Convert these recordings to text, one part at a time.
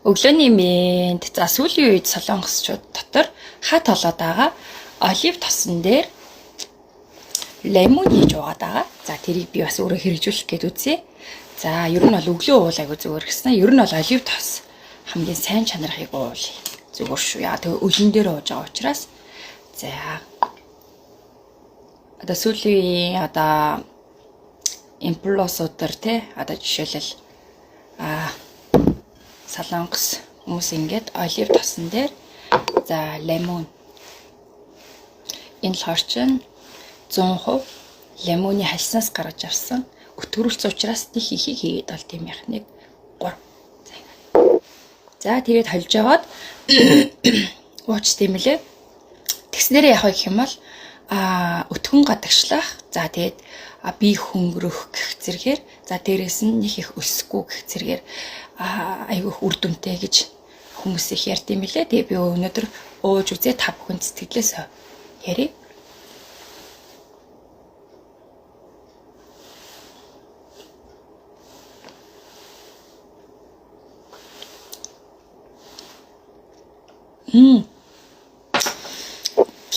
Өглөөний мэнд. За сүүлийн үед солонгосчууд дотор хат олоод байгаа олив тосон дээр лемон хийж угаад байгаа. За тэрийг би бас өөрөө хэрэгжүүлэх гээд үзье. За ер нь бол өглөө уул айгу зүгээр гэсэн. Ер нь бол олив тос хамгийн сайн чанархыг уул зүгээр шүү. Яа тэгээ өглөн дээр ууж байгаа учраас. За одоо сүүлийн одоо имплосуудаар те одоо жишээлбэл солонгос хүмүүс ингээд олив тосон дээр за лемон энэ болохоор чинь 100% лемоны хальснаас гаргаж авсан өтгөрүүлсэн учраас нэг хийхийг хийгээд бол тийм яах нэг 3. За тэгээд холж аваад ууч тийм лээ. Тэгснээрээ яах вэ гэх юм бол өтгөн гадагшлах. За тэгээд би хөнгөрөх гэх зэрэгээр за дээрээс нь нэг их өсөхгүй гэх зэрэгээр айгүйх үр дүнтэй гэж хүмүүс их ярьд юм лээ. Тэгээ би өнөөдөр ууж үзээ та бүхэн сэтгэлээс ярив.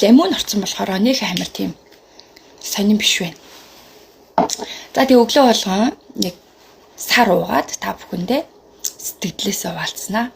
Лемон орсон болохоор нэг амар тийм сонирн биш вэ. За тэгээ өглөө болгон нэг сар уугаад та бүхэндээ сэтгэлээсээ валцснаа.